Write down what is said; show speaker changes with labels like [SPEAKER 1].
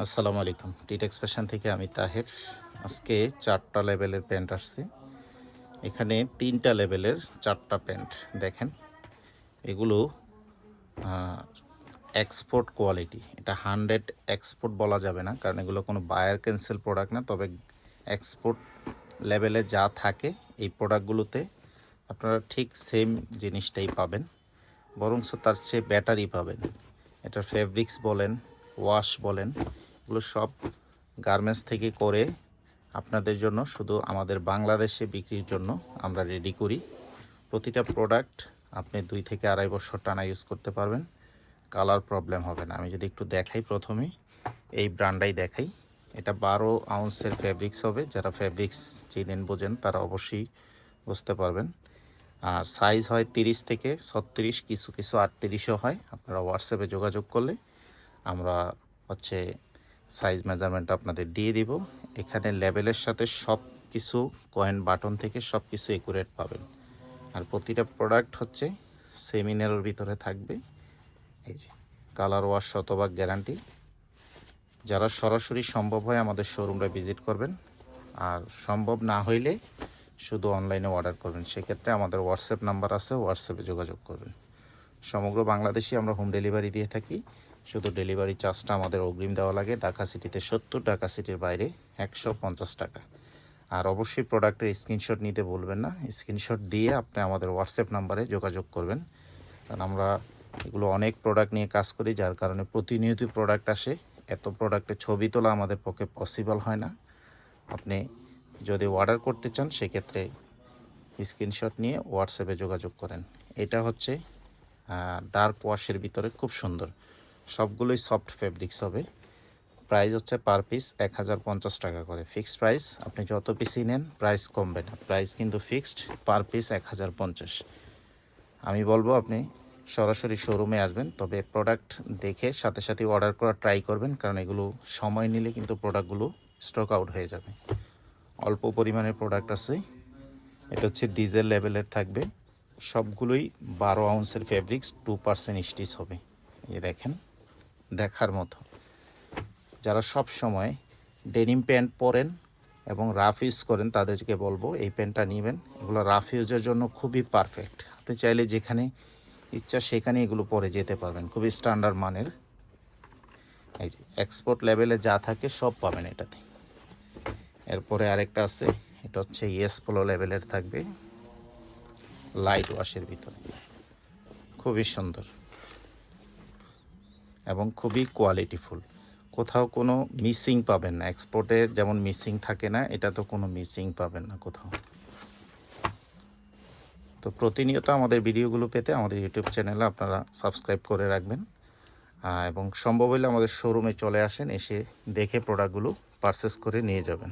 [SPEAKER 1] আসসালামু আলাইকুম। টিটেক্স ফ্যাশন থেকে আমি তাহের। আজকে 4টা লেভেলের প্যান্ট আসছে। এখানে 3টা লেভেলের 4টা প্যান্ট দেখেন। এগুলো এক্সপোর্ট কোয়ালিটি। এটা 100 এক্সপোর্ট বলা যাবে না, কারণ এগুলো কোনো বায়ার ক্যান্সেল প্রোডাক্ট না। তবে এক্সপোর্ট লেভেলে যা থাকে এই প্রোডাক্টগুলোতে আপনারা ঠিক সেম জিনিসটাই পাবেন, বরঞ্চ তার চেয়ে ব্যাটারি পাবেন। এটার ফেব্রিক্স বলেন, ওয়াশ বলেন, এগুলো সব গার্মেন্টস থেকে করে আপনাদের জন্য, শুধু আমাদের বাংলাদেশে বিক্রির জন্য আমরা রেডি করি। প্রতিটা প্রোডাক্ট আপনি 2 থেকে 2.5 বছর টানা ইউজ করতে পারবেন, কালার প্রবলেম হবে না। আমি যদি একটু দেখাই, প্রথমে এই ব্র্যান্ডটাই দেখাই। এটা 12 আউন্সের ফেব্রিক্স হবে। যারা ফেব্রিক্স চিনেন বোঝেন তারা অবশ্যই বুঝতে পারবেন। আর সাইজ হয় 30 থেকে 36, কিছু কিছু 38ও হয়। আপনারা হোয়াটসঅ্যাপে যোগাযোগ করলে আমরা সাইজ মেজারমেন্ট আপনাদের দিয়ে দিব। এখানে লেবেলের সাথে সব কিছু, কয়েন বাটন থেকে সব কিছু একুরেট পাবেন। আর প্রতিটা প্রোডাক্ট সেমিনারের ভিতরে থাকবে। এই যে কালার ওয়াশ শতভাগ গ্যারান্টি। যারা সরাসরি সম্ভব হয় আমাদের শোরুমটা ভিজিট করবেন, আর সম্ভব না হইলে শুধু অনলাইনে অর্ডার করবেন। সেক্ষেত্রে আমাদের হোয়াটসঅ্যাপ নাম্বার আছে, হোয়াটসঅ্যাপে যোগাযোগ করবেন। সমগ্র বাংলাদেশে আমরা হোম ডেলিভারি দিয়ে থাকি। শুধু ডেলিভারি চার্জটা আমাদের অগ্রিম দেওয়া লাগে। ঢাকা সিটিতে 70, ঢাকা সিটির বাইরে 150 টাকা। আর অবশ্যই প্রোডাক্টের স্ক্রিনশট নিতে বলবেন না। স্ক্রিনশট দিয়ে আপনি আমাদের হোয়াটসঅ্যাপ নাম্বারে যোগাযোগ করবেন, কারণ আমরা এগুলো অনেক প্রোডাক্ট নিয়ে কাজ করি, যার কারণে প্রতিনিয়ত প্রোডাক্ট আসে। এত প্রোডাক্টের ছবি তোলা আমাদের পক্ষে পসিবল হয় না। আপনি যদি অর্ডার করতে চান সেক্ষেত্রে স্ক্রিনশট নিয়ে হোয়াটসঅ্যাপে যোগাযোগ করেন। এটা ডার্ক ওয়াশের ভিতরে খুব সুন্দর, সবগুলোই সফট ফেব্রিক্স হবে। প্রাইস পার পিস 1050 টাকা করে ফিক্সড প্রাইস। আপনি যত পিসই নেন প্রাইস কমবে না, প্রাইস কিন্তু ফিক্সড, পার পিস 1050। আমি বলবো আপনি সরাসরি শোরুমে আসবেন, তবে প্রোডাক্ট দেখে সাথে সাথে অর্ডার করা ট্রাই করবেন, কারণ এগুলো সময় নিলে কিন্তু প্রোডাক্টগুলো স্টক আউট হয়ে যাবে। অল্প পরিমাণের প্রোডাক্ট আছে। এটা ডিজেল লেভেলের থাকবে। সবগুলোই 12 আউন্সের ফেব্রিক্স, 2% স্টিচ হবে। এই দেখেন, দেখার মতো। যারা সব সময় ডেনিম প্যান্ট পরেন এবং রাফ ইউজ করেন তাদেরকে বলবো এই প্যান্টটা নেবেন। এগুলো রাফ ইউজের জন্য খুবই পারফেক্ট। আপনি চাইলে যেখানে ইচ্ছা সেখানে এগুলো পরে যেতে পারবেন, খুবই স্ট্যান্ডার্ড মানের। এই যে এক্সপোর্ট লেভেলে যা থাকে সব পাবেন এটাতে। এরপরে আরেকটা আছে, এটা ইয়েস পোলো লেভেলের থাকবে, লাইট ওয়াশের ভিতরে, খুবই সুন্দর এবং খুবই কোয়ালিটিফুল। কোথাও কোনো মিসিং পাবেন না। এক্সপোর্টে যেমন মিসিং থাকে না, এটা তো কোনো মিসিং পাবেন না কোথাও। তো প্রতিনিয়ত আমাদের ভিডিওগুলো পেতে আমাদের ইউটিউব চ্যানেলে আপনারা সাবস্ক্রাইব করে রাখবেন, এবং সম্ভব হলে আমাদের শোরুমে চলে আসেন, এসে দেখে প্রোডাক্টগুলো পারচেস করে নিয়ে যাবেন।